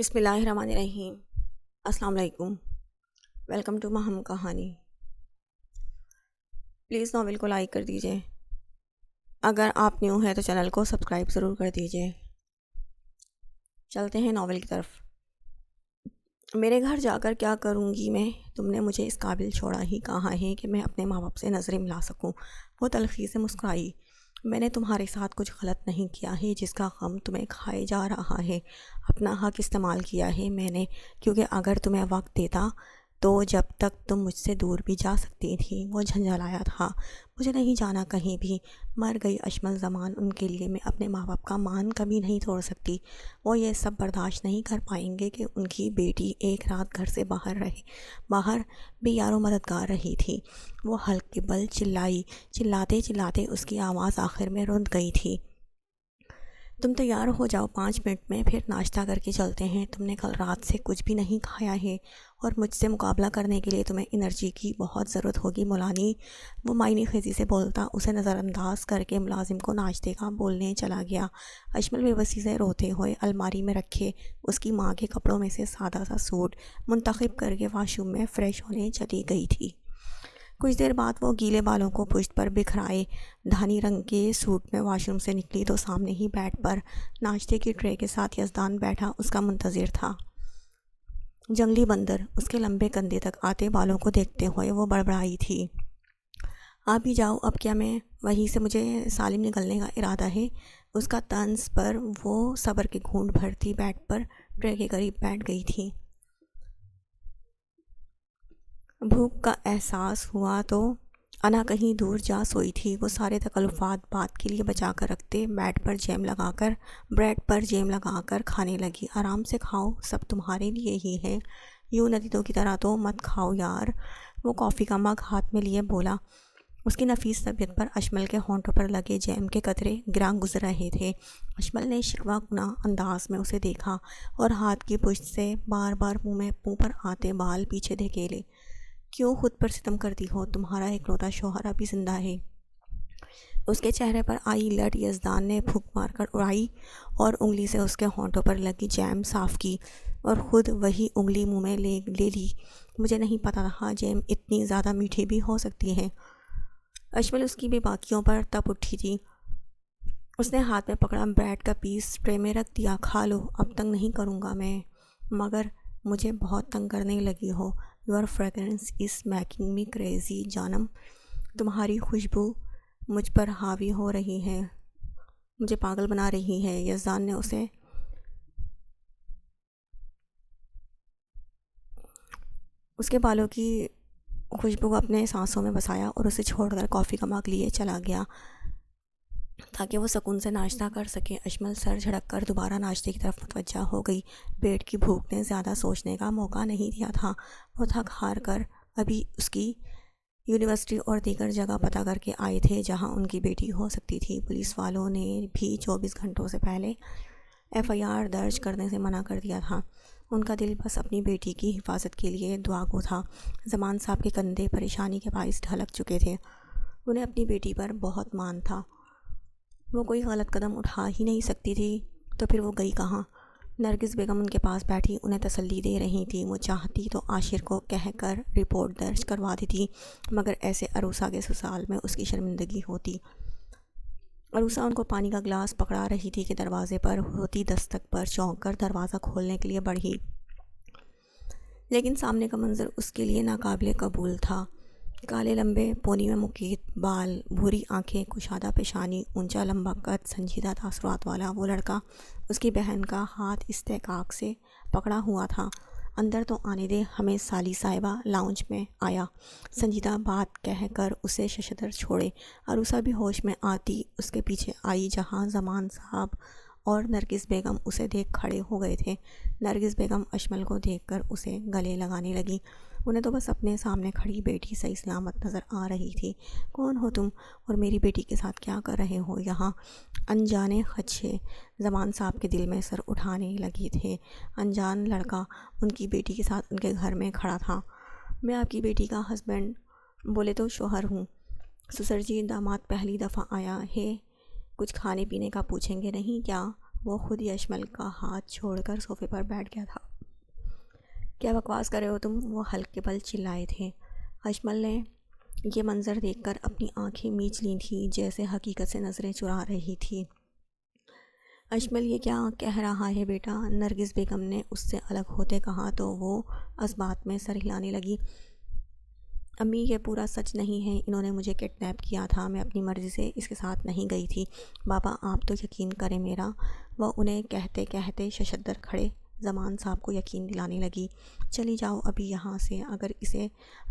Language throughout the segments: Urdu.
بسم اللہ الرحمن الرحیم۔ السلام علیکم، ویلکم ٹو مہم کہانی۔ پلیز ناول کو لائک کر دیجئے، اگر آپ نیو ہے تو چینل کو سبسکرائب ضرور کر دیجئے۔ چلتے ہیں ناول کی طرف۔ میرے گھر جا کر کیا کروں گی میں، تم نے مجھے اس قابل چھوڑا ہی کہاں ہے کہ میں اپنے ماں باپ سے نظریں ملا سکوں۔ وہ تلخی سے مسکرائی۔ میں نے تمہارے ساتھ کچھ غلط نہیں کیا ہے جس کا غم تمہیں کھائے جا رہا ہے۔ اپنا حق استعمال کیا ہے میں نے، کیونکہ اگر تمہیں وقت دیتا تو جب تک تم مجھ سے دور بھی جا سکتی تھی۔ وہ جھنجھلایا تھا۔ مجھے نہیں جانا کہیں بھی، مر گئی اشمل زمان ان کے لیے میں اپنے ماں باپ کا مان کبھی نہیں توڑ سکتی۔ وہ یہ سب برداشت نہیں کر پائیں گے کہ ان کی بیٹی ایک رات گھر سے باہر رہے۔ باہر بے یار و مددگار رہی تھی۔ وہ ہلکے بل چلائی، چلاتے چلاتے اس کی آواز آخر میں رند گئی تھی۔ تم تیار ہو جاؤ، 5 منٹ میں پھر ناشتہ کر کے چلتے ہیں۔ تم نے کل رات سے کچھ بھی نہیں کھایا ہے اور مجھ سے مقابلہ کرنے کے لیے تمہیں انرجی کی بہت ضرورت ہوگی مولانی۔ وہ معنی خیزی سے بولتا اسے نظر انداز کر کے ملازم کو ناشتے کا بولنے چلا گیا۔ اشمل بے بسی سے روتے ہوئے الماری میں رکھے اس کی ماں کے کپڑوں میں سے سادہ سا سوٹ منتخب کر کے واش روم میں فریش ہونے چلی گئی تھی۔ کچھ دیر بعد وہ گیلے بالوں کو پشت پر بکھرائے دھانی رنگ کے سوٹ میں واش روم سے نکلی تو سامنے ہی بیڈ پر ناشتے کی ٹرے کے ساتھ یزدان بیٹھا اس کا منتظر تھا۔ جنگلی بندر، اس کے لمبے کندھے تک آتے بالوں کو دیکھتے ہوئے وہ بڑبڑائی تھی۔ آپ ہی جاؤ اب، کیا میں وہیں سے مجھے سالم نکلنے کا ارادہ ہے؟ اس کا طنز پر وہ صبر کے گھونٹ بھرتی بیڈ پر ٹرے کے قریب بیٹھ گئی تھی۔ بھوک کا احساس ہوا تو انا کہیں دور جا سوئی تھی۔ وہ سارے تکلفات بعد کے لیے بچا کر رکھتے بریڈ پر جیم لگا کر کھانے لگی۔ آرام سے کھاؤ، سب تمہارے لیے ہی ہے، یوں ندیدوں کی طرح تو مت کھاؤ یار۔ وہ کافی کا مگ ہاتھ میں لیے بولا۔ اس کی نفیس طبیعت پر اشمل کے ہونٹوں پر لگے جیم کے قطرے گراں گزر رہے تھے۔ اشمل نے شکوہ کناں انداز میں اسے دیکھا اور ہاتھ کی پشت سے بار بار منہ پر آتے بال پیچھے دھکیلے۔ کیوں خود پر ستم کرتی ہو؟ تمہارا اکلوتا شوہر ابھی زندہ ہے۔ اس کے چہرے پر آئی لٹ یزدان نے پھونک مار کر اڑائی اور انگلی سے اس کے ہونٹوں پر لگی جیم صاف کی اور خود وہی انگلی منہ میں لے لی۔ مجھے نہیں پتا تھا جیم اتنی زیادہ میٹھی بھی ہو سکتی ہے۔ اشمل اس کی بے باکیوں پر تپ اٹھی تھی۔ اس نے ہاتھ میں پکڑا بریڈ کا پیس ٹرے میں رکھ دیا۔ کھا لو، اب تنگ نہیں کروں گا میں، مگر مجھے بہت تنگ کرنے لگی ہو۔ Your fragrance is making me crazy جانم، تمہاری خوشبو مجھ پر حاوی ہو رہی ہے، مجھے پاگل بنا رہی ہے۔ یزدان نے اسے اس کے بالوں کی خوشبو کو اپنے سانسوں میں بسایا اور اسے چھوڑ کر کافی کا مگ لیے چلا گیا تاکہ وہ سکون سے ناشتہ کر سکے۔ اشمل سر جھٹک کر دوبارہ ناشتے کی طرف متوجہ ہو گئی۔ پیٹ کی بھوک نے زیادہ سوچنے کا موقع نہیں دیا تھا۔ وہ تھک ہار کر ابھی اس کی یونیورسٹی اور دیگر جگہ پتہ کر کے آئے تھے جہاں ان کی بیٹی ہو سکتی تھی۔ پولیس والوں نے بھی 24 گھنٹوں سے پہلے FIR درج کرنے سے منع کر دیا تھا۔ ان کا دل بس اپنی بیٹی کی حفاظت کے لیے دعا گو تھا۔ زمان صاحب کے کندھے پریشانی کے باعث ڈھلک چکے تھے۔ انہیں اپنی بیٹی پر بہت مان تھا۔ وہ کوئی غلط قدم اٹھا ہی نہیں سکتی تھی تو پھر وہ گئی کہاں؟ نرگس بیگم ان کے پاس بیٹھی انہیں تسلی دے رہی تھی۔ وہ چاہتی تو عاشر کو کہہ کر رپورٹ درج کروا دیتی، مگر ایسے عروسہ کے سسرال میں اس کی شرمندگی ہوتی۔ عروسہ ان کو پانی کا گلاس پکڑا رہی تھی کہ دروازے پر ہوتی دستک پر چونک کر دروازہ کھولنے کے لیے بڑھی، لیکن سامنے کا منظر اس کے لیے ناقابل قبول تھا۔ کالے لمبے پونی میں مکیت بال، بھوری آنکھیں، کشادہ پیشانی، اونچا لمبا قد، سنجیدہ تاثرات والا وہ لڑکا اس کی بہن کا ہاتھ استحقاق سے پکڑا ہوا تھا۔ اندر تو آنے دے ہمیں، سالی صاحبہ لاؤنج میں آیا سنجیدہ بات کہہ کر اسے ششدر چھوڑے۔ عروسہ بھی ہوش میں آتی اس کے پیچھے آئی جہاں زمان صاحب اور نرگس بیگم اسے دیکھ کھڑے ہو گئے تھے۔ نرگس بیگم اشمل کو دیکھ کر اسے گلے لگانے لگی۔ انہیں تو بس اپنے سامنے کھڑی بیٹی صحیح سلامت نظر آ رہی تھی۔ کون ہو تم اور میری بیٹی کے ساتھ کیا کر رہے ہو یہاں؟ انجانے خدشے زمان صاحب کے دل میں سر اٹھانے لگے تھے۔ انجان لڑکا ان کی بیٹی کے ساتھ ان کے گھر میں کھڑا تھا۔ میں آپ کی بیٹی کا ہسبینڈ بولے تو شوہر ہوں۔ سسر جی، داماد پہلی دفعہ آیا ہے، کچھ کھانے پینے کا پوچھیں گے نہیں کیا؟ وہ خود ہی اشمل کا ہاتھ چھوڑ کر صوفے پر بیٹھ گیا تھا۔ کیا بکواس کر رہے ہو تم؟ وہ ہلکے پل چلائے تھے۔ اشمل نے یہ منظر دیکھ کر اپنی آنکھیں میچ لی تھیں، جیسے حقیقت سے نظریں چرا رہی تھی۔ اشمل یہ کیا کہہ رہا ہے بیٹا؟ نرگس بیگم نے اس سے الگ ہوتے کہا تو وہ اس بات میں سر ہلانے لگی۔ امی یہ پورا سچ نہیں ہے، انہوں نے مجھے کڈنیپ کیا تھا، میں اپنی مرضی سے اس کے ساتھ نہیں گئی تھی۔ بابا آپ تو یقین کریں میرا۔ وہ انہیں کہتے کہتے ششدر کھڑے زمان صاحب کو یقین دلانے لگی۔ چلی جاؤ ابھی یہاں سے،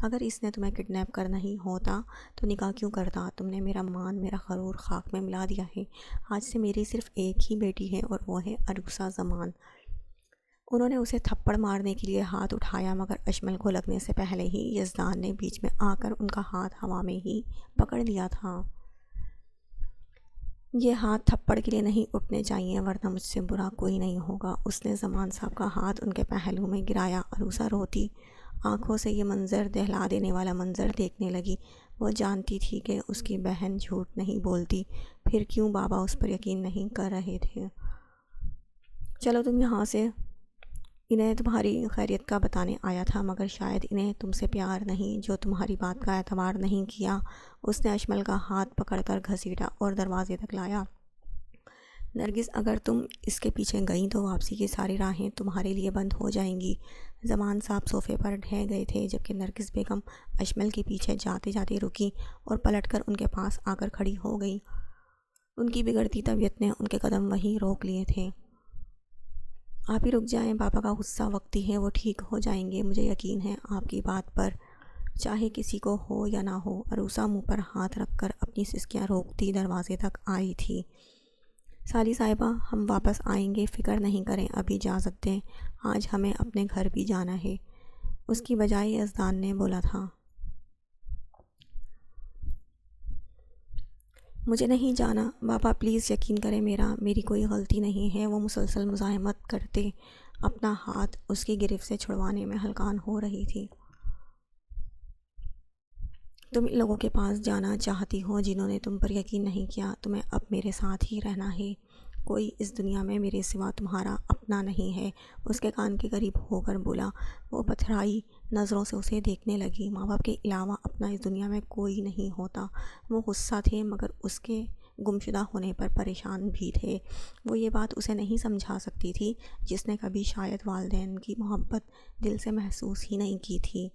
اگر اس نے تمہیں کڈنیپ کرنا ہی ہوتا تو نکاح کیوں کرتا؟ تم نے میرا مان، میرا غرور خاک میں ملا دیا ہے۔ آج سے میری صرف ایک ہی بیٹی ہے اور وہ ہے عروسہ زمان۔ انہوں نے اسے تھپڑ مارنے کے لیے ہاتھ اٹھایا، مگر اشمل کو لگنے سے پہلے ہی یزدان نے بیچ میں آ کر ان کا ہاتھ ہوا میں ہی پکڑ لیا تھا۔ یہ ہاتھ تھپڑ کے لیے نہیں اٹھنے چاہیے، ورنہ مجھ سے برا کوئی نہیں ہوگا۔ اس نے زمان صاحب کا ہاتھ ان کے پہلو میں گرایا۔ عروسہ روتی آنکھوں سے یہ منظر، دہلا دینے والا منظر دیکھنے لگی۔ وہ جانتی تھی کہ اس کی بہن جھوٹ نہیں بولتی، پھر کیوں بابا اس پر یقین نہیں کر رہے تھے؟ چلو تم یہاں سے، انہیں تمہاری خیریت کا بتانے آیا تھا، مگر شاید انہیں تم سے پیار نہیں جو تمہاری بات کا اعتبار نہیں کیا۔ اس نے اشمل کا ہاتھ پکڑ کر گھسیٹا اور دروازے تک لایا۔ نرگس اگر تم اس کے پیچھے گئیں تو واپسی کی ساری راہیں تمہارے لیے بند ہو جائیں گی۔ زمان صاحب صوفے پر ڈھہ گئے تھے، جبکہ نرگس بیگم اشمل کے پیچھے جاتے جاتے رکی اور پلٹ کر ان کے پاس آ کر کھڑی ہو گئی۔ ان کی بگڑتی طبیعت نے ان کے قدم وہیں روک لیے تھے۔ آپ ہی رک جائیں، بابا کا غصہ وقتی ہے، وہ ٹھیک ہو جائیں گے، مجھے یقین ہے آپ کی بات پر، چاہے کسی کو ہو یا نہ ہو۔ عروسہ منہ پر ہاتھ رکھ کر اپنی سسکیاں روکتی دروازے تک آئی تھی۔ سالی صاحبہ ہم واپس آئیں گے، فکر نہیں کریں، ابھی اجازت دیں، آج ہمیں اپنے گھر بھی جانا ہے۔ اس کی بجائے یزدان نے بولا تھا۔ مجھے نہیں جانا بابا، پلیز یقین کریں میری کوئی غلطی نہیں ہے۔ وہ مسلسل مزاحمت کرتے اپنا ہاتھ اس کی گرفت سے چھڑوانے میں ہلکان ہو رہی تھی۔ تم ان لوگوں کے پاس جانا چاہتی ہو جنہوں نے تم پر یقین نہیں کیا، تمہیں اب میرے ساتھ ہی رہنا ہے، کوئی اس دنیا میں میرے سوا تمہارا اپنا نہیں ہے۔ اس کے کان کے قریب ہو کر بولا۔ وہ پتھرائی نظروں سے اسے دیکھنے لگی۔ ماں باپ کے علاوہ اپنا اس دنیا میں کوئی نہیں ہوتا۔ وہ غصہ تھے، مگر اس کے گمشدہ ہونے پر پریشان بھی تھے۔ وہ یہ بات اسے نہیں سمجھا سکتی تھی، جس نے کبھی شاید والدین کی محبت دل سے محسوس ہی نہیں کی تھی۔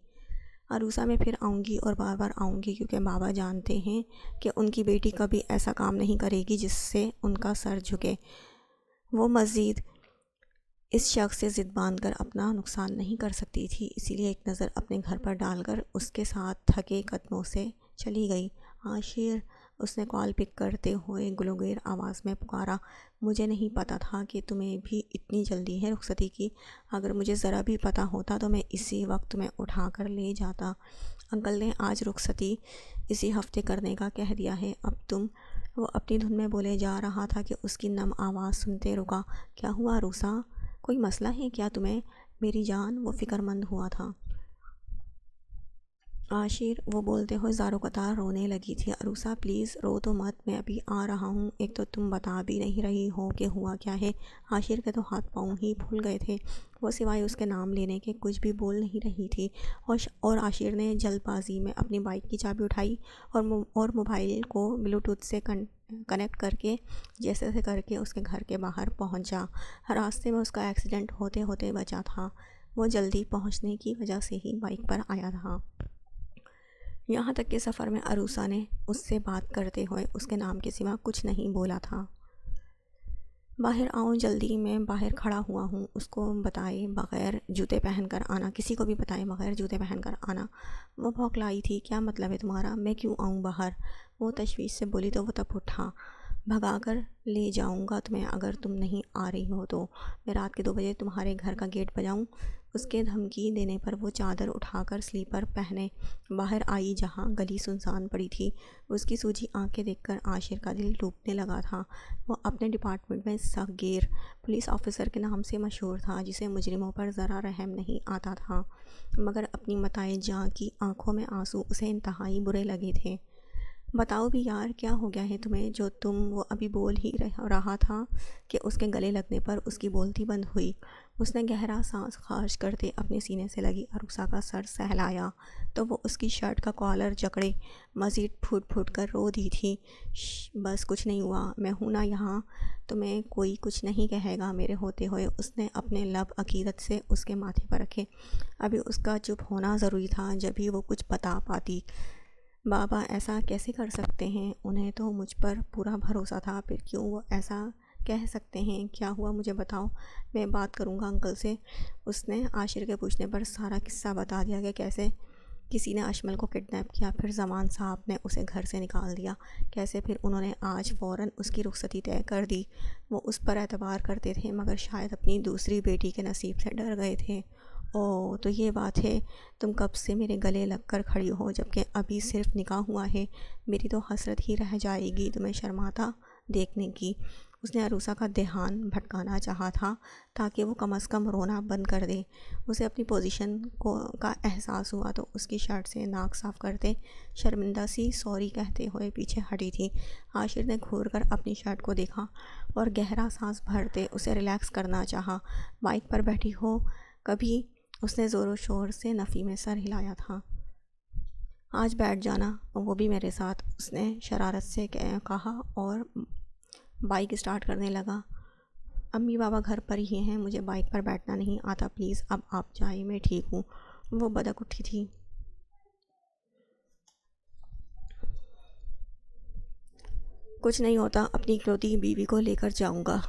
عروسہ میں پھر آؤں گی اور بار بار آؤں گی، کیونکہ بابا جانتے ہیں کہ ان کی بیٹی کبھی ایسا کام نہیں کرے گی جس سے ان کا سر جھکے۔ وہ مزید اس شخص سے ضد باندھ کر اپنا نقصان نہیں کر سکتی تھی، اسی لیے ایک نظر اپنے گھر پر ڈال کر اس کے ساتھ تھکے قدموں سے چلی گئی۔ عاشر، اس نے کال پک کرتے ہوئے گلوگیر آواز میں پکارا، مجھے نہیں پتا تھا کہ تمہیں بھی اتنی جلدی ہے رخصتی کی، اگر مجھے ذرا بھی پتا ہوتا تو میں اسی وقت تمہیں اٹھا کر لے جاتا۔ انکل نے آج رخصتی اسی ہفتے کرنے کا کہہ دیا ہے، اب تم۔ وہ اپنی دھن میں بولے جا رہا تھا کہ اس کی نم آواز سنتے رکا۔ کیا ہوا عروسہ؟ کوئی مسئلہ ہے کیا تمہیں میری جان؟ وہ فکر مند ہوا تھا۔ عاشر، وہ بولتے ہوئے زاروں قطار رونے لگی تھی۔ عروسہ پلیز رو تو مت، میں ابھی آ رہا ہوں، ایک تو تم بتا بھی نہیں رہی ہو کہ ہوا کیا ہے۔ عاشر کے تو ہاتھ پاؤں ہی پھول گئے تھے، وہ سوائے اس کے نام لینے کے کچھ بھی بول نہیں رہی تھی۔ اور عاشر نے جلد بازی میں اپنی بائک کی چابی اٹھائی اور موبائل کو بلوٹوتھ سے کنیکٹ کر کے جیسے سے کر کے اس کے گھر کے باہر پہنچا۔ راستے میں اس کا ایکسیڈنٹ ہوتے ہوتے بچا تھا، وہ جلدی پہنچنے کی وجہ سے ہی بائک پر آیا تھا۔ یہاں تک کہ سفر میں عروسہ نے اس سے بات کرتے ہوئے اس کے نام کے سوا کچھ نہیں بولا تھا۔ باہر آؤ جلدی، میں باہر کھڑا ہوا ہوں، اس کو بتائے بغیر جوتے پہن کر آنا، کسی کو بھی بتائے بغیر جوتے پہن کر آنا۔ وہ بھوکلائی تھی، کیا مطلب ہے تمہارا؟ میں کیوں آؤں باہر؟ وہ تشویش سے بولی تو وہ تب اٹھا، بھگا کر لے جاؤں گا تمہیں اگر تم نہیں آ رہی ہو تو، میں رات کے 2 بجے تمہارے گھر کا گیٹ بجاؤں؟ اس کے دھمکی دینے پر وہ چادر اٹھا کر سلیپر پہنے باہر آئی، جہاں گلی سنسان پڑی تھی۔ اس کی سوجھی آنکھیں دیکھ کر عاشر کا دل ٹوٹنے لگا تھا۔ وہ اپنے ڈپارٹمنٹ میں سخت گیر پولیس آفیسر کے نام سے مشہور تھا، جسے مجرموں پر ذرا رحم نہیں آتا تھا، مگر اپنی متاع جاں کی آنکھوں میں آنسو اسے انتہائی برے لگے تھے۔ بتاؤ بھی یار کیا ہو گیا ہے تمہیں جو تم وہ ابھی بول ہی رہا تھا کہ اس کے گلے لگنے پر اس کی بولتی بند ہوئی۔ اس نے گہرا سانس خارج کرتے اپنے سینے سے لگی عروسہ کا سر سہلایا تو وہ اس کی شرٹ کا کالر جکڑے مزید پھوٹ پھوٹ کر رو دی تھی۔ بس کچھ نہیں ہوا، میں ہوں نا یہاں، تمہیں کوئی کچھ نہیں کہے گا میرے ہوتے ہوئے۔ اس نے اپنے لب عقیدت سے اس کے ماتھے پر رکھے۔ ابھی اس کا چپ ہونا ضروری تھا جبھی وہ کچھ بتا پاتی۔ بابا ایسا کیسے کر سکتے ہیں؟ انہیں تو مجھ پر پورا بھروسہ تھا، پھر کیوں وہ ایسا کہہ سکتے ہیں؟ کیا ہوا مجھے بتاؤ، میں بات کروں گا انکل سے۔ اس نے عاشر کے پوچھنے پر سارا قصہ بتا دیا کہ کیسے کسی نے اشمل کو کڈنیپ کیا، پھر زمان صاحب نے اسے گھر سے نکال دیا، کیسے پھر انہوں نے آج فوراً اس کی رخصتی طے کر دی۔ وہ اس پر اعتبار کرتے تھے مگر شاید اپنی دوسری بیٹی کے نصیب سے ڈر گئے تھے۔ اوہ تو یہ بات ہے، تم کب سے میرے گلے لگ کر کھڑی ہو جبکہ ابھی صرف نکاح ہوا ہے؟ میری تو حسرت ہی رہ جائے گی تمہیں شرماتا دیکھنے کی۔ اس نے عروسہ کا دھیان بھٹکانا چاہا تھا تاکہ وہ کم از کم رونا بند کر دے۔ اسے اپنی پوزیشن کا احساس ہوا تو اس کی شرٹ سے ناک صاف کرتے شرمندہ سی سوری کہتے ہوئے پیچھے ہٹی تھی۔ عاشر نے گھور کر اپنی شرٹ کو دیکھا اور گہرا سانس بھرتے اسے ریلیکس کرنا چاہا۔ بائک پر بیٹھی ہو کبھی؟ اس نے زور و شور سے نفی میں سر ہلایا تھا۔ آج بیٹھ جانا، وہ بھی میرے ساتھ، اس نے شرارت سے کہا اور بائک سٹارٹ کرنے لگا۔ امی بابا گھر پر ہی ہیں، مجھے بائک پر بیٹھنا نہیں آتا، پلیز اب آپ جائیں، میں ٹھیک ہوں۔ وہ بدک اٹھی تھی۔ کچھ نہیں ہوتا، اپنی اکلوتی بیوی کو لے کر جاؤں گا،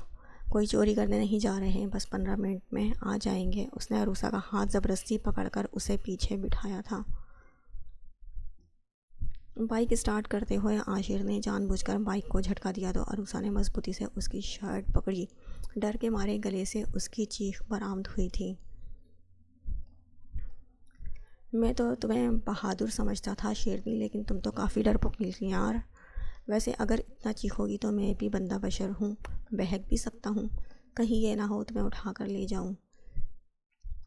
کوئی چوری کرنے نہیں جا رہے ہیں، بس 15 منٹ میں آ جائیں گے۔ اس نے عروسہ کا ہاتھ زبردستی پکڑ کر اسے پیچھے بٹھایا تھا۔ بائک سٹارٹ کرتے ہوئے عاشر نے جان بوجھ کر بائک کو جھٹکا دیا تو عروسہ نے مضبوطی سے اس کی شرٹ پکڑی۔ ڈر کے مارے گلے سے اس کی چیخ برآمد ہوئی تھی۔ میں تو تمہیں بہادر سمجھتا تھا شیرنی، لیکن تم تو کافی ڈرپوک نکلی یار۔ ویسے اگر اتنا چیخو گی تو میں بھی بندہ بشر ہوں، بہک بھی سکتا ہوں، کہیں یہ نہ ہو تمہیں اٹھا کر لے جاؤں۔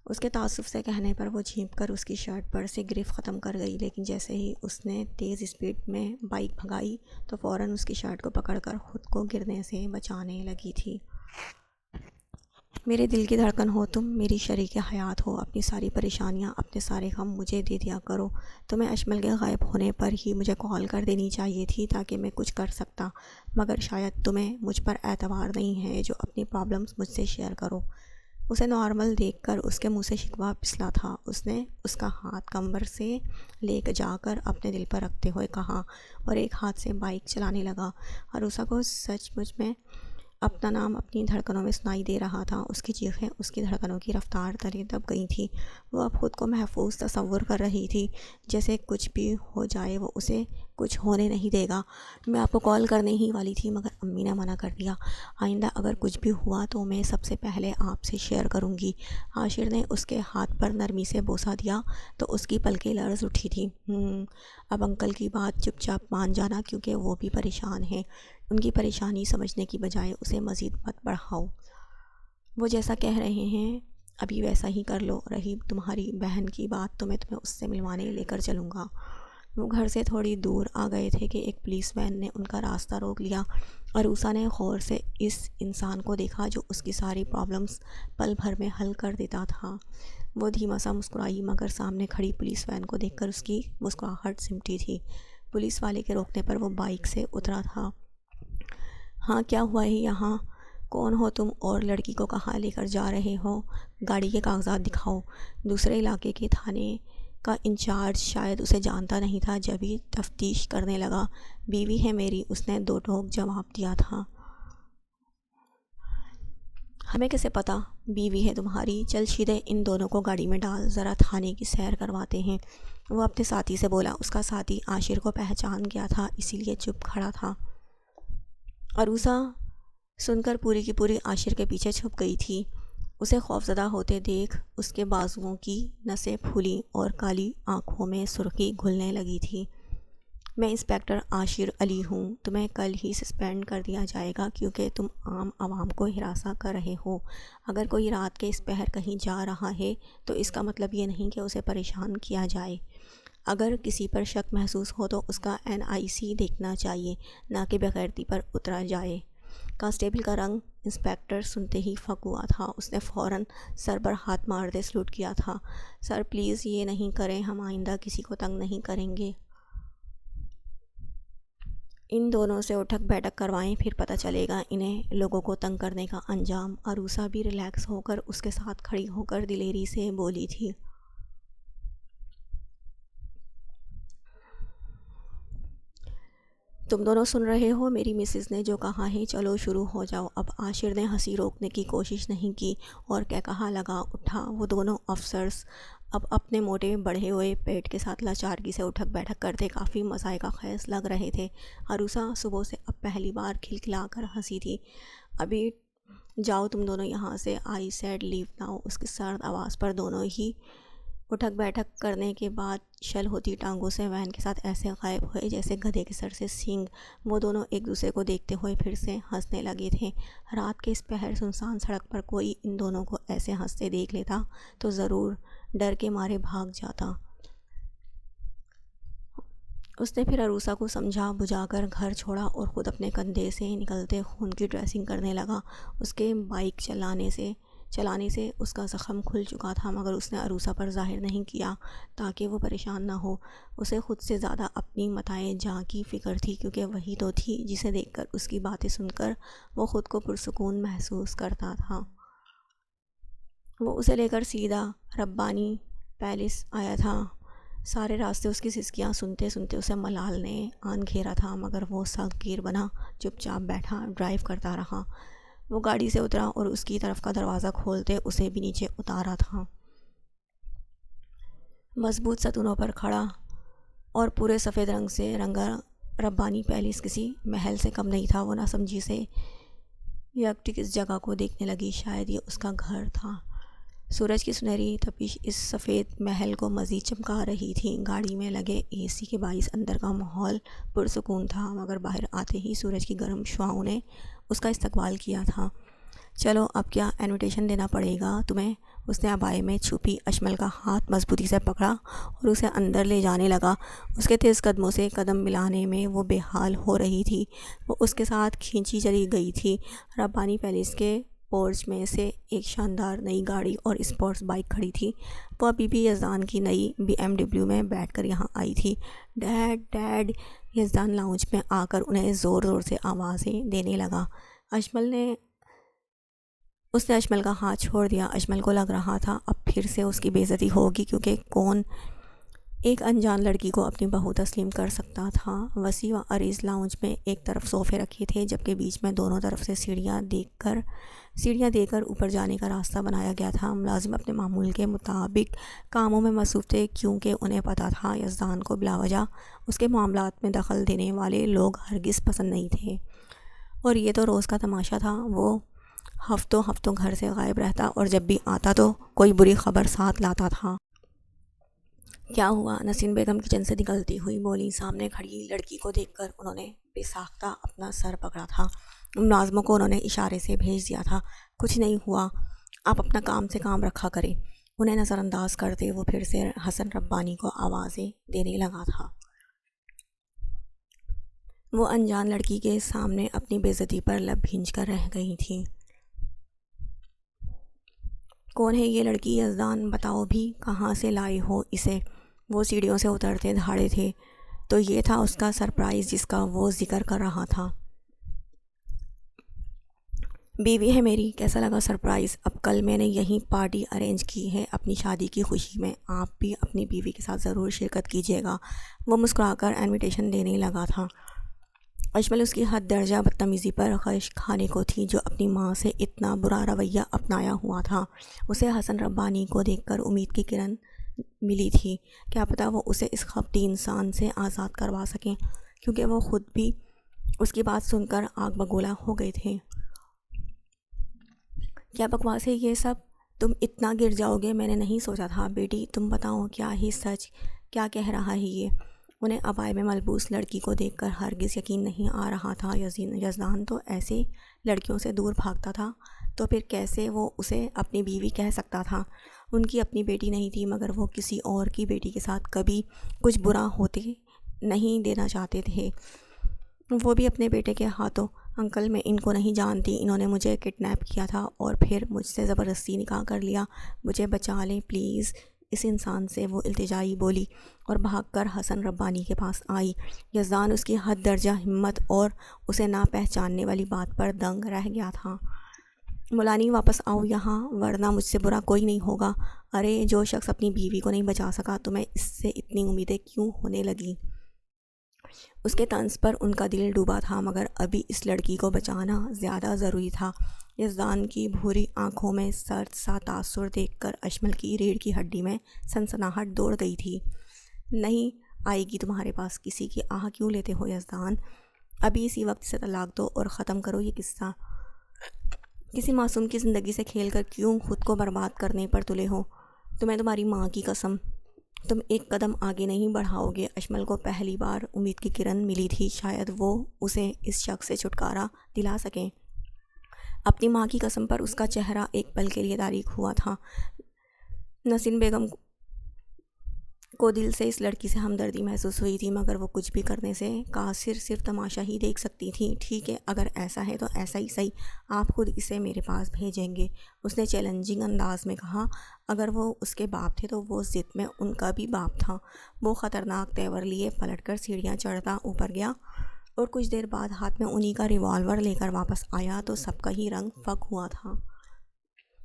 اس کے تعصب سے کہنے پر وہ جھینپ کر اس کی شرٹ پر سے گرفت ختم کر گئی، لیکن جیسے ہی اس نے تیز اسپیڈ میں بائک بھگائی تو فوراً اس کی شرٹ کو پکڑ کر خود کو گرنے سے بچانے لگی تھی۔ میرے دل کی دھڑکن ہو تم، میری شریک حیات ہو، اپنی ساری پریشانیاں، اپنے سارے غم مجھے دے دیا کرو۔ تمہیں اشمل کے غائب ہونے پر ہی مجھے کال کر دینی چاہیے تھی تاکہ میں کچھ کر سکتا، مگر شاید تمہیں مجھ پر اعتبار نہیں ہے جو اپنی پرابلمز مجھ سے شیئر کرو۔ اسے نارمل دیکھ کر اس کے منہ سے شکوہ پسلا تھا۔ اس نے اس کا ہاتھ کمر سے لے جا کر اپنے دل پر رکھتے ہوئے کہا اور ایک ہاتھ سے بائک چلانے لگا۔ عروسہ کو سچ مچ میں اپنا نام اپنی دھڑکنوں میں سنائی دے رہا تھا، اس کی چیخیں اس کی دھڑکنوں کی رفتار تلے دب گئی تھیں۔ وہ اب خود کو محفوظ تصور کر رہی تھی، جیسے کچھ بھی ہو جائے وہ اسے کچھ ہونے نہیں دے گا۔ میں آپ کو کال کرنے ہی والی تھی مگر امی نے منع کر دیا، آئندہ اگر کچھ بھی ہوا تو میں سب سے پہلے آپ سے شیئر کروں گی۔ عاشر نے اس کے ہاتھ پر نرمی سے بوسہ دیا تو اس کی پلکیں لرز اٹھی تھیں۔ اب انکل کی بات چپ چاپ مان جانا کیونکہ وہ بھی پریشان ہیں، ان کی پریشانی سمجھنے کی بجائے اسے مزید مت بڑھاؤ۔ وہ جیسا کہہ رہے ہیں ابھی ویسا ہی کر لو۔ رہی تمہاری بہن کی بات تو میں تمہیں اس سے ملوانے لے کر چلوں گا۔ وہ گھر سے تھوڑی دور آ گئے تھے کہ ایک پولیس وین نے ان کا راستہ روک لیا۔ عروسہ نے غور سے اس انسان کو دیکھا جو اس کی ساری پرابلمز پل بھر میں حل کر دیتا تھا۔ وہ دھیما سا مسکرائی مگر سامنے کھڑی پولیس وین کو دیکھ کر اس کی مسکراہٹ سمٹی تھی۔ پولیس والے کے روکنے پر وہ بائک سے اترا تھا۔ ہاں کیا ہوا ہے یہاں؟ کون ہو تم اور لڑکی کو کہاں لے کر جا رہے ہو؟ گاڑی کے کاغذات دکھاؤ۔ دوسرے علاقے کے تھانے کا انچارج شاید اسے جانتا نہیں تھا جبھی تفتیش کرنے لگا۔ بیوی ہے میری، اس نے دو ٹوک جواب دیا تھا۔ ہمیں کیسے پتہ بیوی ہے تمہاری؟ چل شیدے ان دونوں کو گاڑی میں ڈال، ذرا تھانے کی سیر کرواتے ہیں۔ وہ اپنے ساتھی سے بولا۔ اس کا ساتھی عاشر کو پہچان گیا تھا اسی لیے چپ کھڑا تھا۔ عروسہ سن کر پوری کی پوری عاشر کے پیچھے چھپ گئی تھی۔ اسے خوفزدہ ہوتے دیکھ اس کے بازوؤں کی نسیں پھولیں اور کالی آنکھوں میں سرخی گھلنے لگی تھی۔ میں انسپکٹر عاشر علی ہوں، تمہیں کل ہی سسپینڈ کر دیا جائے گا کیونکہ تم عام عوام کو ہراساں کر رہے ہو۔ اگر کوئی رات کے اس پہر کہیں جا رہا ہے تو اس کا مطلب یہ نہیں کہ اسے پریشان کیا جائے۔ اگر کسی پر شک محسوس ہو تو اس کا NIC دیکھنا چاہیے، نہ کہ بغیرتی پر اترا جائے۔ کانسٹیبل کا رنگ انسپیکٹر سنتے ہی پھک ہوا تھا۔ اس نے فوراً سر پر ہاتھ مار دے سلوٹ کیا تھا۔ سر پلیز یہ نہیں کریں، ہم آئندہ کسی کو تنگ نہیں کریں گے۔ ان دونوں سے اٹھک بیٹھک کروائیں، پھر پتہ چلے گا انہیں لوگوں کو تنگ کرنے کا انجام۔ عروسہ بھی ریلیکس ہو کر اس کے ساتھ کھڑی ہو کر دلیری سے بولی تھی۔ تم دونوں سن رہے ہو میری مسز نے جو کہا ہے، چلو شروع ہو جاؤ۔ اب عاشر نے ہنسی روکنے کی کوشش نہیں کی اور کہا لگا اٹھا۔ وہ دونوں افسرز اب اپنے موٹے بڑھے ہوئے پیٹ کے ساتھ لاچارگی سے اٹھک بیٹھک کرتے کافی مضحکہ خیز لگ رہے تھے۔ عروسہ صبح سے اب پہلی بار کھلکھلا کر ہنسی تھی۔ ابھی جاؤ تم دونوں یہاں سے، آئی سیڈ لیو ناؤ۔ اس کی سرد آواز پر دونوں ہی اٹھک بیٹھک کرنے کے بعد شل ہوتی ٹانگوں سے وین کے ساتھ ایسے غائب ہوئے جیسے گدھے کے سر سے سینگ۔ وہ دونوں ایک دوسرے کو دیکھتے ہوئے پھر سے ہنسنے لگے تھے۔ رات کے اس پہر سنسان سڑک پر کوئی ان دونوں کو ایسے ہنستے دیکھ لیتا تو ضرور ڈر کے مارے بھاگ جاتا۔ اس نے پھر عروسہ کو سمجھا بجھا کر گھر چھوڑا اور خود اپنے کندھے سے نکلتے خون کی ڈریسنگ کرنے لگا۔ اس کے بائیک چلانے سے اس کا زخم کھل چکا تھا، مگر اس نے عروسہ پر ظاہر نہیں کیا تاکہ وہ پریشان نہ ہو۔ اسے خود سے زیادہ اپنی متاع جاں کی فکر تھی، کیونکہ وہی تو تھی جسے دیکھ کر، اس کی باتیں سن کر وہ خود کو پرسکون محسوس کرتا تھا۔ وہ اسے لے کر سیدھا ربانی پیلس آیا تھا۔ سارے راستے اس کی سسکیاں سنتے سنتے اسے ملال نے آن گھیرا تھا، مگر وہ سخت گیر بنا چپ چاپ بیٹھا ڈرائیو کرتا رہا۔ وہ گاڑی سے اترا اور اس کی طرف کا دروازہ کھولتے اسے بھی نیچے اتارا تھا۔ مضبوط ستونوں پر کھڑا اور پورے سفید رنگ سے رنگا ربانی پیلس کسی محل سے کم نہیں تھا۔ وہ نہ سمجھی سے یکٹک اس جگہ کو دیکھنے لگی، شاید یہ اس کا گھر تھا۔ سورج کی سنہری تپش اس سفید محل کو مزید چمکا رہی تھی۔ گاڑی میں لگے AC کے باعث اندر کا ماحول پرسکون تھا، مگر باہر آتے ہی سورج کی گرم شعاؤں نے اس کا استقبال کیا تھا۔ چلو اب کیا انویٹیشن دینا پڑے گا تمہیں؟ اس نے ابائے میں چھپی اشمل کا ہاتھ مضبوطی سے پکڑا اور اسے اندر لے جانے لگا۔ اس کے تیز قدموں سے قدم ملانے میں وہ بے حال ہو رہی تھی۔ وہ اس کے ساتھ کھینچی چلی گئی تھی۔ ربانی پیلس کے پورچ میں سے ایک شاندار نئی گاڑی اور اسپورٹس بائک کھڑی تھی۔ وہ ابھی بھی یزدان کی نئی BMW میں بیٹھ کر یہاں آئی تھی۔ Dead dead! یزدان لاؤنج میں آ کر انہیں زور زور سے آوازیں دینے لگا۔ اس نے اشمل کا ہاتھ چھوڑ دیا۔ اشمل کو لگ رہا تھا اب پھر سے اس کی بے عزتی ہوگی، کیونکہ کون ایک انجان لڑکی کو اپنی بہو تسلیم کر سکتا تھا۔ وسیع و عریض لاؤنج میں ایک طرف صوفے رکھے تھے، جبکہ بیچ میں دونوں طرف سے سیڑھیاں دے کر اوپر جانے کا راستہ بنایا گیا تھا۔ ملازم اپنے معمول کے مطابق کاموں میں مصروف تھے، کیونکہ انہیں پتہ تھا یزدان کو بلا وجہ اس کے معاملات میں دخل دینے والے لوگ ہرگز پسند نہیں تھے، اور یہ تو روز کا تماشا تھا۔ وہ ہفتوں گھر سے غائب رہتا اور جب بھی آتا تو کوئی بری خبر ساتھ لاتا تھا۔ کیا ہوا؟ نسرین بیگم کچن سے نکلتی ہوئی بولی۔ سامنے کھڑی لڑکی کو دیکھ کر انہوں نے بے ساختہ اپنا سر پکڑا تھا۔ ملازموں کو انہوں نے اشارے سے بھیج دیا تھا۔ کچھ نہیں ہوا، آپ اپنا کام سے کام رکھا کریں۔ انہیں نظر انداز کرتے وہ پھر سے حسن ربانی کو آوازیں دینے لگا تھا۔ وہ انجان لڑکی کے سامنے اپنی بے عزتی پر لب بھینج کر رہ گئی تھی۔ کون ہے یہ لڑکی؟ یزدان بتاؤ بھی، کہاں سے لائے ہو اسے؟ وہ سیڑھیوں سے اترتے دھاڑے تھے تو یہ تھا اس کا سرپرائز جس کا وہ ذکر کر رہا تھا۔ بیوی ہے میری۔ کیسا لگا سرپرائز؟ اب کل میں نے یہیں پارٹی ارینج کی ہے اپنی شادی کی خوشی میں، آپ بھی اپنی بیوی کے ساتھ ضرور شرکت کیجیے گا۔ وہ مسکرا کر انویٹیشن دینے لگا تھا۔ اشمل اس کی حد درجہ بدتمیزی پر غش کھانے کو تھی، جو اپنی ماں سے اتنا برا رویہ اپنایا ہوا تھا۔ اسے حسن ربانی کو دیکھ کر امید کی کرن ملی تھی، کیا پتہ وہ اسے اس کپٹی انسان سے آزاد کروا سکیں، کیونکہ وہ خود بھی اس کی بات سن کر آگ بگولا ہو گئے تھے۔ کیا بکواس ہے یہ سب؟ تم اتنا گر جاؤ گے میں نے نہیں سوچا تھا۔ بیٹی تم بتاؤ کیا ہی سچ؟ کیا کہہ رہا ہے یہ؟ انہیں ابائے میں ملبوس لڑکی کو دیکھ کر ہرگز یقین نہیں آ رہا تھا۔ یزدان تو ایسے لڑکیوں سے دور بھاگتا تھا، تو پھر کیسے وہ اسے اپنی بیوی کہہ سکتا تھا؟ ان کی اپنی بیٹی نہیں تھی، مگر وہ کسی اور کی بیٹی کے ساتھ کبھی کچھ برا ہوتے نہیں دینا چاہتے تھے، وہ بھی اپنے بیٹے کے ہاتھوں۔ انکل میں ان کو نہیں جانتی، انہوں نے مجھے کڈنیپ کیا تھا اور پھر مجھ سے زبردستی نکاح کر لیا، مجھے بچا لیں پلیز اس انسان سے، وہ التجائی بولی اور بھاگ کر حسن ربانی کے پاس آئی۔ یزدان اس کی حد درجہ ہمت اور اسے نہ پہچاننے والی بات پر دنگ رہ گیا تھا۔ مولانی واپس آؤ یہاں ورنہ مجھ سے برا کوئی نہیں ہوگا۔ ارے جو شخص اپنی بیوی کو نہیں بچا سکا تمہیں اس سے اتنی امیدیں کیوں ہونے لگیں؟ اس کے طنز پر ان کا دل ڈوبا تھا، مگر ابھی اس لڑکی کو بچانا زیادہ ضروری تھا۔ یزدان کی بھوری آنکھوں میں سرد سا تاثر دیکھ کر اشمل کی ریڑھ کی ہڈی میں سنسناہٹ دوڑ گئی تھی۔ نہیں آئے گی تمہارے پاس، کسی کی آہ کیوں لیتے ہو یزدان؟ ابھی اسی وقت سے طلاق دو اور ختم کرو یہ قصہ۔ کسی معصوم کی زندگی سے کھیل کر کیوں خود کو برباد کرنے پر تلے ہو؟ تمہیں تمہاری ماں کی قسم تم ایک قدم آگے نہیں بڑھاؤ گے۔ اشمل کو پہلی بار امید کی کرن ملی تھی، شاید وہ اسے اس شخص سے چھٹکارا دلا سکیں۔ اپنی ماں کی قسم پر اس کا چہرہ ایک پل کے لیے تاریک ہوا تھا۔ نسرین بیگم کو دل سے اس لڑکی سے ہمدردی محسوس ہوئی تھی، مگر وہ کچھ بھی کرنے سے قاصر صرف تماشا ہی دیکھ سکتی تھیں۔ ٹھیک ہے اگر ایسا ہے تو ایسا ہی صحیح، آپ خود اسے میرے پاس بھیجیں گے، اس نے چیلنجنگ انداز میں کہا۔ اگر وہ اس کے باپ تھے تو وہ ضد میں ان کا بھی باپ تھا۔ وہ خطرناک تیور لیے پلٹ کر سیڑھیاں چڑھتا اوپر گیا اور کچھ دیر بعد ہاتھ میں انہی کا ریوالور لے کر واپس آیا تو سب کا ہی رنگ فک ہوا تھا۔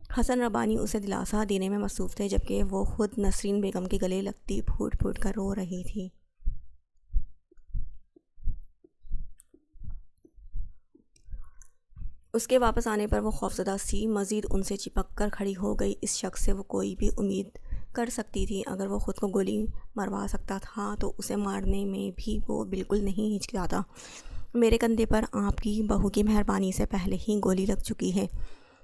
حسن ربانی اسے دلاسا دینے میں مصروف تھے، جبکہ وہ خود نسرین بیگم کے گلے لگتی پھوٹ پھوٹ کر رو رہی تھی۔ اس کے واپس آنے پر وہ خوفزدہ سی مزید ان سے چپک کر کھڑی ہو گئی۔ اس شخص سے وہ کوئی بھی امید کر سکتی تھی، اگر وہ خود کو گولی مروا سکتا تھا تو اسے مارنے میں بھی وہ بالکل نہیں ہچکچاتا۔ میرے کندھے پر آپ کی بہو کی مہربانی سے پہلے ہی گولی لگ چکی ہے۔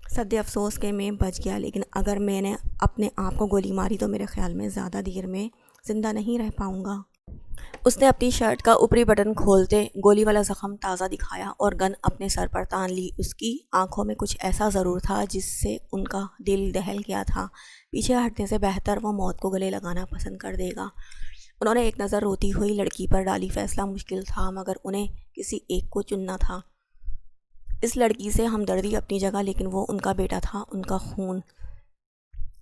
صد افسوس کہ میں بچ گیا، لیکن اگر میں نے اپنے آپ کو گولی ماری تو میرے خیال میں زیادہ دیر میں زندہ نہیں رہ پاؤں گا۔ اس نے اپنی شرٹ کا اوپری بٹن کھولتے گولی والا زخم تازہ دکھایا اور گن اپنے سر پر تان لی۔ اس کی آنکھوں میں کچھ ایسا ضرور تھا جس سے ان کا دل دہل گیا تھا۔ پیچھے ہٹنے سے بہتر وہ موت کو گلے لگانا پسند کر دے گا۔ انہوں نے ایک نظر روتی ہوئی لڑکی پر ڈالی۔ فیصلہ مشکل تھا، مگر انہیں کسی ایک کو چننا تھا۔ اس لڑکی سے ہمدردی اپنی جگہ، لیکن وہ ان کا بیٹا تھا، ان کا خون۔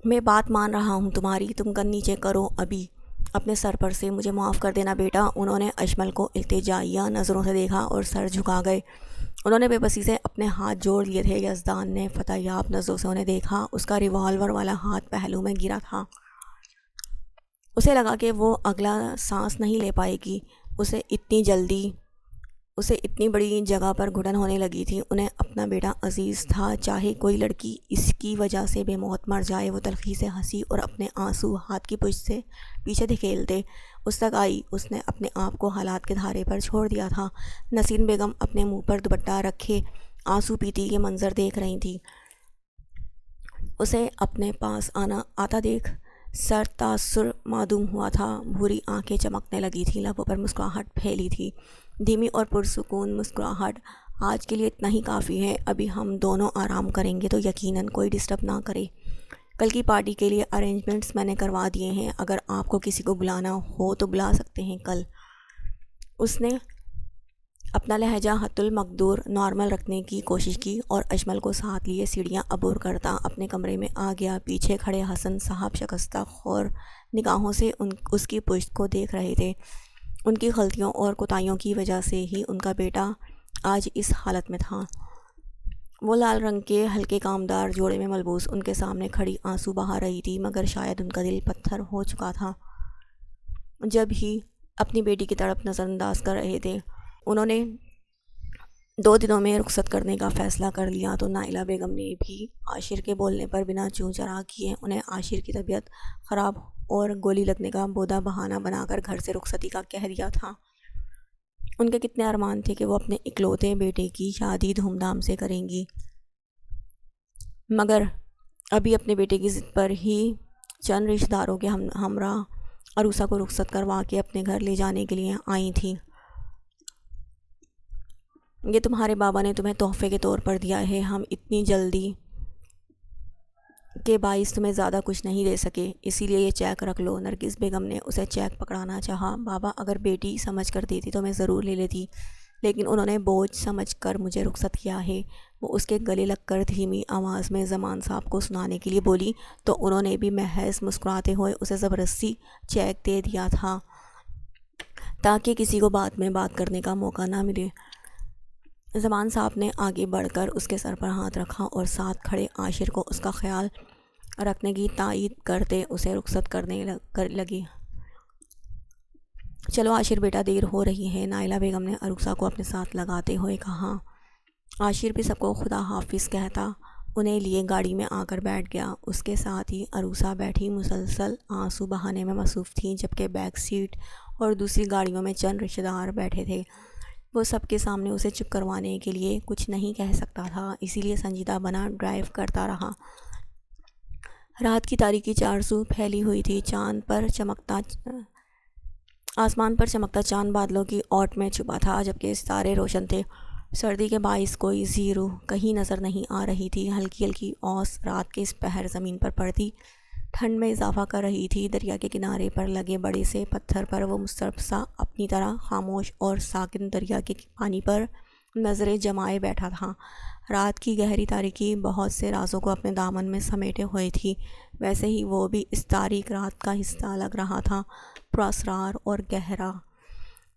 میں بات مان رہا ہوں تمہاری، تم گن نیچے کرو ابھی اپنے سر پر سے، مجھے معاف کر دینا بیٹا۔ انہوں نے اشمل کو التجائیہ نظروں سے دیکھا اور سر جھکا گئے۔ انہوں نے بے بسی سے اپنے ہاتھ جوڑ لیے تھے۔ یزدان نے فتح یاب نظروں سے انہیں دیکھا، اس کا ریوالور والا ہاتھ پہلو میں گرا تھا۔ اسے لگا کہ وہ اگلا سانس نہیں لے پائے گی، اسے اتنی بڑی جگہ پر گھٹن ہونے لگی تھی۔ انہیں اپنا بیٹا عزیز تھا، چاہے کوئی لڑکی اس کی وجہ سے بے موت مر جائے۔ وہ تلخی سے ہنسی اور اپنے آنسو ہاتھ کی پشت سے پیچھے دھکیلتے اس تک آئی۔ اس نے اپنے آپ کو حالات کے دھارے پر چھوڑ دیا تھا۔ نسرین بیگم اپنے منہ پر دوپٹہ رکھے آنسو پیتی یہ منظر دیکھ رہی تھی۔ اسے اپنے پاس آتا دیکھ سر تاثر معدوم ہوا تھا، بھوری آنکھیں چمکنے لگی تھیں، لبوں پر مسکراہٹ پھیلی تھی، دھیمی اور پرسکون مسکراہٹ۔ آج کے لیے اتنا ہی کافی ہے، ابھی ہم دونوں آرام کریں گے تو یقیناً کوئی ڈسٹرب نہ کرے۔ کل کی پارٹی کے لیے ارینجمنٹس میں نے کروا دیے ہیں، اگر آپ کو کسی کو بلانا ہو تو بلا سکتے ہیں کل۔ اس نے اپنا لہجہ حد المقدور نارمل رکھنے کی کوشش کی اور اشمل کو ساتھ لیے سیڑھیاں عبور کرتا اپنے کمرے میں آ گیا۔ پیچھے کھڑے حسن صاحب شکستہ خور نگاہوں سے اس کی پشت کو دیکھ رہے تھے۔ ان کی غلطیوں اور کوتاہیوں کی وجہ سے ہی ان کا بیٹا آج اس حالت میں تھا۔ وہ لال رنگ کے ہلکے کامدار جوڑے میں ملبوس ان کے سامنے کھڑی آنسو بہا رہی تھی، مگر شاید ان کا دل پتھر ہو چکا تھا جب ہی اپنی بیٹی کی طرف نظر انداز کر رہے تھے۔ انہوں نے 2 دنوں میں رخصت کرنے کا فیصلہ کر لیا تو نائلہ بیگم نے بھی عاشر کے بولنے پر بنا چوں چرا کیے انہیں عاشر کی طبیعت خراب اور گولی لگنے کا بودا بہانہ بنا کر گھر سے رخصتی کا کہہ دیا تھا۔ ان کے کتنے ارمان تھے کہ وہ اپنے اکلوتے بیٹے کی شادی دھوم دھام سے کریں گی، مگر ابھی اپنے بیٹے کی ضد پر ہی چند رشتہ داروں کے ہمراہ عروسہ کو رخصت کروا کے اپنے گھر لے جانے کے لیے آئی تھیں۔ یہ تمہارے بابا نے تمہیں تحفے کے طور پر دیا ہے، ہم اتنی جلدی کے باعث تمہیں زیادہ کچھ نہیں دے سکے، اسی لیے یہ چیک رکھ لو۔ نرگس بیگم نے اسے چیک پکڑانا چاہا۔ بابا اگر بیٹی سمجھ کر دیتی تو میں ضرور لے لیتی، لیکن انہوں نے بوجھ سمجھ کر مجھے رخصت کیا ہے۔ وہ اس کے گلے لگ کر دھیمی آواز میں زمان صاحب کو سنانے کے لیے بولی تو انہوں نے بھی محض مسکراتے ہوئے اسے زبردستی چیک دے دیا تھا تاکہ کسی کو بعد میں بات کرنے کا موقع نہ ملے۔ زمان صاحب نے آگے بڑھ کر اس کے سر پر ہاتھ رکھا اور ساتھ کھڑے عاشر کو اس کا خیال رکھنے کی تائید کرتے اسے رخصت کرنے لگی۔ چلو عاشر بیٹا، دیر ہو رہی ہے، نائلہ بیگم نے عروسہ کو اپنے ساتھ لگاتے ہوئے کہا۔ عاشر بھی سب کو خدا حافظ کہتا انہیں لیے گاڑی میں آ کر بیٹھ گیا۔ اس کے ساتھ ہی عروسہ بیٹھی مسلسل آنسو بہانے میں مصروف تھیں، جبکہ بیک سیٹ اور دوسری گاڑیوں میں چند رشتہ دار بیٹھے تھے۔ وہ سب کے سامنے اسے چپ کروانے کے لیے کچھ نہیں کہہ سکتا تھا، اسی لیے سنجیدہ بنا ڈرائیو کرتا رہا۔ رات کی تاریکی چارسو پھیلی ہوئی تھی۔ آسمان پر چمکتا چاند بادلوں کی اوٹ میں چھپا تھا، جبکہ ستارے روشن تھے۔ سردی کے باعث کوئی ذی روح کہیں نظر نہیں آ رہی تھی۔ ہلکی ہلکی اوس رات کے اس پہر زمین پر پڑتی ٹھنڈ میں اضافہ کر رہی تھی۔ دریا کے کنارے پر لگے بڑے سے پتھر پر وہ مضطرب سا اپنی طرح خاموش اور ساکن دریا کے پانی پر نظریں جمائے بیٹھا تھا۔ رات کی گہری تاریکی بہت سے رازوں کو اپنے دامن میں سمیٹے ہوئے تھی، ویسے ہی وہ بھی اس تاریک رات کا حصہ لگ رہا تھا، پراسرار اور گہرا۔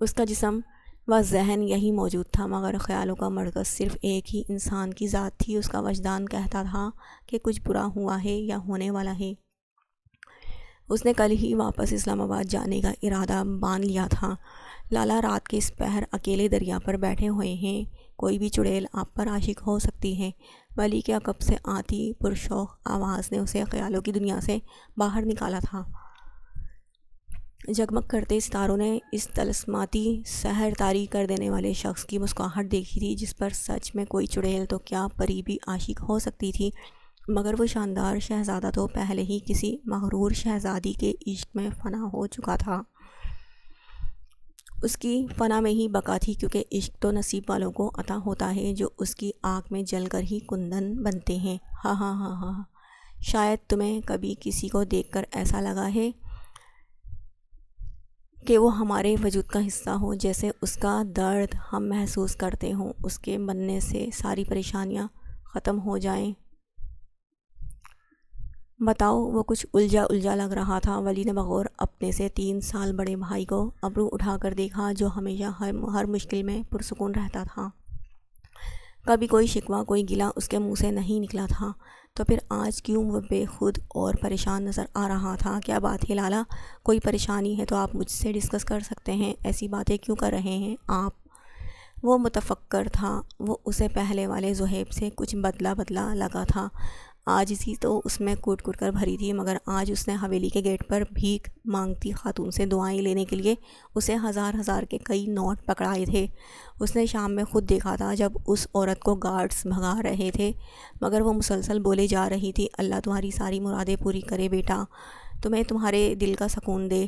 اس کا جسم و ذہن یہی موجود تھا، مگر خیالوں کا مرکز صرف ایک ہی انسان کی ذات تھی۔ اس کا وجدان کہتا تھا کہ کچھ برا ہوا ہے یا ہونے والا ہے۔ اس نے کل ہی واپس اسلام آباد جانے کا ارادہ باندھ لیا تھا۔ لالا رات کے اس پہر اکیلے دریا پر بیٹھے ہوئے ہیں، کوئی بھی چڑیل آپ پر عاشق ہو سکتی ہے۔ ولی کے عقب سے آتی پرشوق آواز نے اسے خیالوں کی دنیا سے باہر نکالا تھا۔ جگمگ کرتے ستاروں نے اس طلسماتی سحر طاری کر دینے والے شخص کی مسکراہٹ دیکھی تھی، جس پر سچ میں کوئی چڑیل تو کیا پری بھی عاشق ہو سکتی تھی، مگر وہ شاندار شہزادہ تو پہلے ہی کسی مغرور شہزادی کے عشق میں فنا ہو چکا تھا۔ اس کی فنا میں ہی بقا تھی، کیونکہ عشق تو نصیب والوں کو عطا ہوتا ہے جو اس کی آنکھ میں جل کر ہی کندن بنتے ہیں۔ ہاں ہاں ہاں ہاں، شاید تمہیں کبھی کسی کو دیکھ کر ایسا لگا ہے کہ وہ ہمارے وجود کا حصہ ہو، جیسے اس کا درد ہم محسوس کرتے ہوں، اس کے بننے سے ساری پریشانیاں ختم ہو جائیں۔ بتاؤ، وہ کچھ الجھا لگ رہا تھا۔ ولی نے بغور اپنے سے 3 سال بڑے بھائی کو ابرو اٹھا کر دیکھا، جو ہمیشہ ہر مشکل میں پرسکون رہتا تھا۔ کبھی کوئی شکوہ، کوئی گلہ اس کے منہ سے نہیں نکلا تھا، تو پھر آج کیوں وہ بے خود اور پریشان نظر آ رہا تھا؟ کیا بات ہے لالا؟ کوئی پریشانی ہے تو آپ مجھ سے ڈسکس کر سکتے ہیں، ایسی باتیں کیوں کر رہے ہیں آپ؟ وہ متفکر تھا۔ وہ اسے پہلے والے زہیب سے کچھ بدلا لگا تھا۔ عاجزی تو اس میں کوٹ کر بھری تھی، مگر آج اس نے حویلی کے گیٹ پر بھیک مانگتی خاتون سے دعائیں لینے کے لیے اسے ہزار کے کئی نوٹ پکڑائے تھے۔ اس نے شام میں خود دیکھا تھا جب اس عورت کو گارڈز بھگا رہے تھے، مگر وہ مسلسل بولے جا رہی تھی، اللہ تمہاری ساری مرادیں پوری کرے بیٹا، تمہیں تمہارے دل کا سکون دے،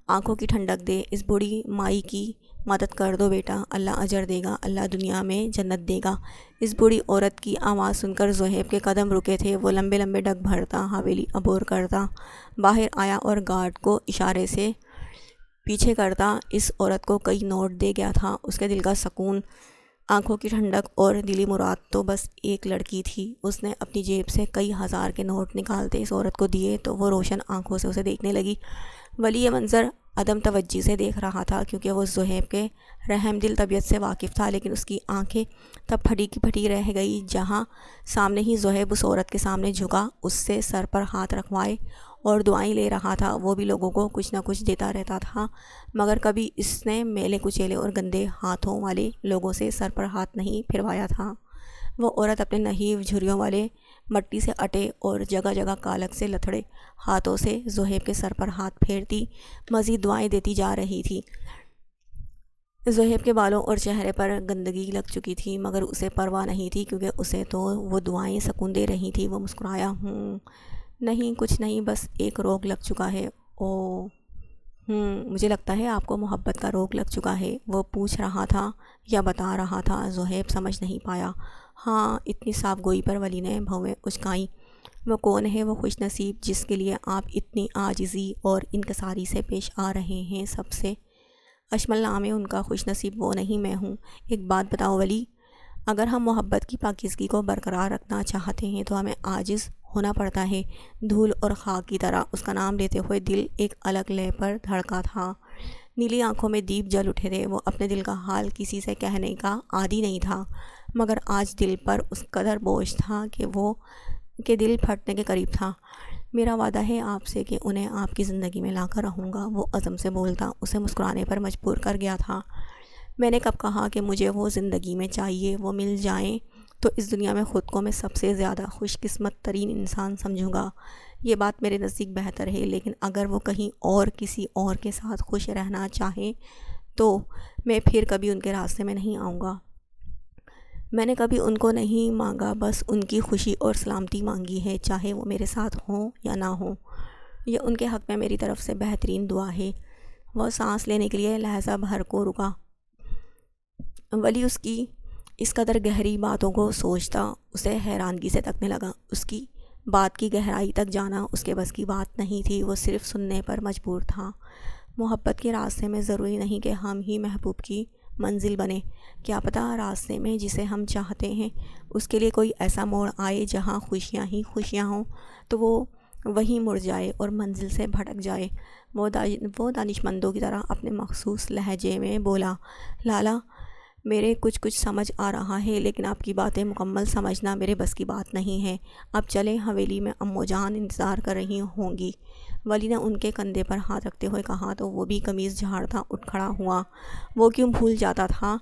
آنکھوں کی ٹھنڈک دے، اس بوڑھی مائی کی مدد کر دو بیٹا، اللہ اجر دے گا، اللہ دنیا میں جنت دے گا۔ اس بوڑھی عورت کی آواز سن کر زہیب کے قدم رکے تھے۔ وہ لمبے ڈگ بھرتا حویلی عبور کرتا باہر آیا اور گارڈ کو اشارے سے پیچھے کرتا اس عورت کو کئی نوٹ دے گیا تھا۔ اس کے دل کا سکون، آنکھوں کی ٹھنڈک اور دلی مراد تو بس ایک لڑکی تھی۔ اس نے اپنی جیب سے کئی ہزار کے نوٹ نکالتے اس عورت کو دیے تو وہ روشن آنکھوں سے اسے دیکھنے لگی۔ ولی یہ منظر عدم توجہی سے دیکھ رہا تھا، کیونکہ وہ زہیب کے رحم دل طبیعت سے واقف تھا، لیکن اس کی آنکھیں تب پھٹی کی پھٹی رہ گئی جہاں سامنے ہی زہیب اس عورت کے سامنے جھکا، اس سے سر پر ہاتھ رکھوائے اور دعائیں لے رہا تھا۔ وہ بھی لوگوں کو کچھ نہ کچھ دیتا رہتا تھا، مگر کبھی اس نے میلے کچیلے اور گندے ہاتھوں والے لوگوں سے سر پر ہاتھ نہیں پھروایا تھا۔ وہ عورت اپنے نحیف جھریوں والے مٹی سے اٹے اور جگہ کالک سے لتھڑے ہاتھوں سے زہیب کے سر پر ہاتھ پھیرتی مزید دعائیں دیتی جا رہی تھی۔ زہیب کے بالوں اور چہرے پر گندگی لگ چکی تھی، مگر اسے پرواہ نہیں تھی، کیونکہ اسے تو وہ دعائیں سکون دے رہی تھی۔ وہ مسکرایا، نہیں کچھ نہیں، بس ایک روگ لگ چکا ہے۔ مجھے لگتا ہے آپ کو محبت کا روگ لگ چکا ہے، وہ پوچھ رہا تھا یا بتا رہا تھا، زہیب سمجھ نہیں پایا۔ ہاں، اتنی صاف گوئی پر ولی نے بھویں اچکائیں۔ وہ کون ہے وہ خوش نصیب جس کے لیے آپ اتنی عاجزی اور انکساری سے پیش آ رہے ہیں سب سے؟ اشمل نام ہے ان کا، خوش نصیب وہ نہیں میں ہوں۔ ایک بات بتاؤ ولی، اگر ہم محبت کی پاکیزگی کو برقرار رکھنا چاہتے ہیں تو ہمیں عاجز ہونا پڑتا ہے۔ دھول اور خاک کی طرح اس کا نام لیتے ہوئے دل ایک الگ لے پر دھڑکا تھا، نیلی آنکھوں میں دیپ جل اٹھے تھے۔ وہ اپنے دل کا حال کسی سے کہنے کا عادی نہیں تھا، مگر آج دل پر اس قدر بوجھ تھا کہ دل پھٹنے کے قریب تھا۔ میرا وعدہ ہے آپ سے کہ انہیں آپ کی زندگی میں لا کر رہوں گا، وہ عزم سے بولتا، اسے مسکرانے پر مجبور کر گیا تھا۔ میں نے کب کہا کہ مجھے وہ زندگی میں چاہیے؟ وہ مل جائیں تو اس دنیا میں خود کو میں سب سے زیادہ خوش قسمت ترین انسان سمجھوں گا۔ یہ بات میرے نزدیک بہتر ہے، لیکن اگر وہ کہیں اور کسی اور کے ساتھ خوش رہنا چاہیں تو میں پھر کبھی ان کے راستے میں نہیں آؤں گا۔ میں نے کبھی ان کو نہیں مانگا، بس ان کی خوشی اور سلامتی مانگی ہے، چاہے وہ میرے ساتھ ہوں یا نہ ہوں۔ یہ ان کے حق میں میری طرف سے بہترین دعا ہے۔ وہ سانس لینے کے لیے لہجہ بھر کو رکا۔ ولی اس کی اس قدر گہری باتوں کو سوچتا اسے حیرانگی سے تکنے لگا۔ اس کی بات کی گہرائی تک جانا اس کے بس کی بات نہیں تھی، وہ صرف سننے پر مجبور تھا۔ محبت کے راستے میں ضروری نہیں کہ ہم ہی محبوب کی منزل بنے، کیا پتہ راستے میں جسے ہم چاہتے ہیں اس کے لیے کوئی ایسا موڑ آئے جہاں خوشیاں ہی خوشیاں ہوں تو وہ وہیں مڑ جائے اور منزل سے بھٹک جائے۔ وہ دانشمندوں کی طرح اپنے مخصوص لہجے میں بولا، لالا میرے کچھ سمجھ آ رہا ہے، لیکن آپ کی باتیں مکمل سمجھنا میرے بس کی بات نہیں ہے۔ اب چلیں، حویلی میں امو جان انتظار کر رہی ہوں گی۔ ولی نے ان کے کندھے پر ہاتھ رکھتے ہوئے کہا تو وہ بھی قمیض جھاڑتا اٹھ کھڑا ہوا۔ وہ کیوں بھول جاتا تھا،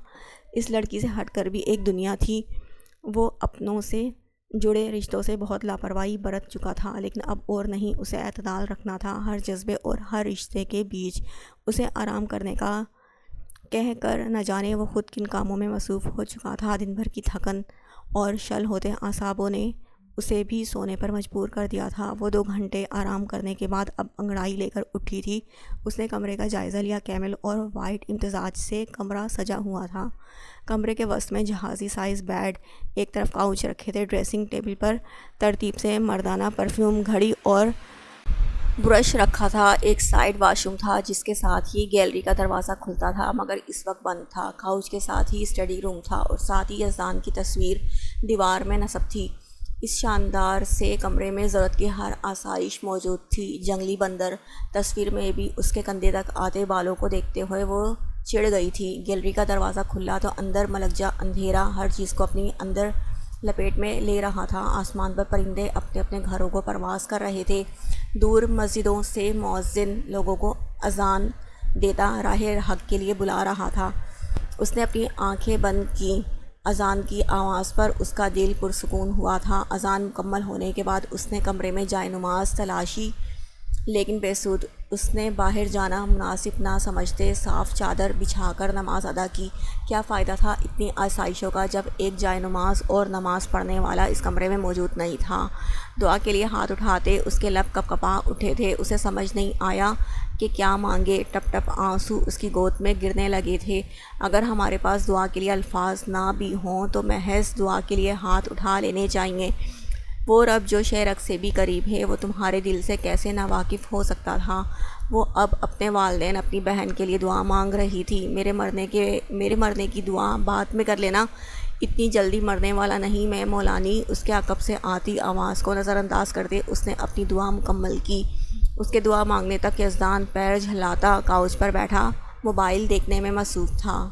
اس لڑکی سے ہٹ کر بھی ایک دنیا تھی۔ وہ اپنوں سے جڑے رشتوں سے بہت لاپرواہی برت چکا تھا، لیکن اب اور نہیں، اسے اعتدال رکھنا تھا ہر جذبے اور ہر رشتے کے بیچ۔ اسے آرام کرنے کا کہہ کر نہ جانے وہ خود کن کاموں میں مصروف ہو چکا تھا۔ دن بھر کی تھکن اور شل ہوتے اعصابوں نے اسے بھی سونے پر مجبور کر دیا تھا۔ وہ 2 گھنٹے آرام کرنے کے بعد اب انگڑائی لے کر اٹھی تھی۔ اس نے کمرے کا جائزہ لیا۔ کیمل اور وائٹ امتزاج سے کمرہ سجا ہوا تھا۔ کمرے کے وسط میں جہازی سائز بیڈ، ایک طرف کاؤچ رکھے تھے، ڈریسنگ ٹیبل پر ترتیب سے مردانہ پرفیوم، گھڑی اور برش رکھا تھا۔ ایک سائیڈ واش روم تھا جس کے ساتھ ہی گیلری کا دروازہ کھلتا تھا، مگر اس وقت بند تھا۔ کاؤچ کے ساتھ ہی اسٹڈی روم تھا اور ساتھ ہی یزدان کی تصویر دیوار میں نصب تھی۔ اس شاندار سے کمرے میں ضرورت کی ہر آسائش موجود تھی۔ جنگلی بندر تصویر میں بھی اس کے کندھے تک آتے بالوں کو دیکھتے ہوئے وہ چڑ گئی تھی۔ گیلری کا دروازہ کھلا تو اندر ملک جا اندھیرا ہر چیز کو اپنی اندر لپیٹ میں لے رہا تھا۔ آسمان پر پرندے اپنے اپنے گھروں کو پرواز کر رہے تھے۔ دور مسجدوں سے مؤذن لوگوں کو اذان دیتا راہ حق کے لیے بلا رہا تھا۔ اس نے اپنی آنکھیں بند کیں۔ اذان کی آواز پر اس کا دل پرسکون ہوا تھا۔ اذان مکمل ہونے کے بعد اس نے کمرے میں جائے نماز تلاشی، لیکن بے سود۔ اس نے باہر جانا مناسب نہ سمجھتے صاف چادر بچھا کر نماز ادا کی۔ کیا فائدہ تھا اتنی آسائشوں کا جب ایک جائے نماز اور نماز پڑھنے والا اس کمرے میں موجود نہیں تھا؟ دعا کے لیے ہاتھ اٹھاتے اس کے لب کپ کپا اٹھے تھے۔ اسے سمجھ نہیں آیا کہ کیا مانگے۔ ٹپ ٹپ آنسو اس کی گود میں گرنے لگے تھے۔ اگر ہمارے پاس دعا کے لیے الفاظ نہ بھی ہوں تو محض دعا کے لیے ہاتھ اٹھا لینے چاہیے۔ وہ رب جو شہرک سے بھی قریب ہے، وہ تمہارے دل سے کیسے ناواقف ہو سکتا تھا؟ وہ اب اپنے والدین، اپنی بہن کے لیے دعا مانگ رہی تھی۔ میرے مرنے کی دعا بعد میں کر لینا، اتنی جلدی مرنے والا نہیں میں مولانی۔ اس کے عقب سے آتی آواز کو نظر انداز کرتے اس نے اپنی دعا مکمل کی۔ اس کے دعا مانگنے تک یزدان پیر جھلاتا کاؤچ پر بیٹھا موبائل دیکھنے میں مصروف تھا۔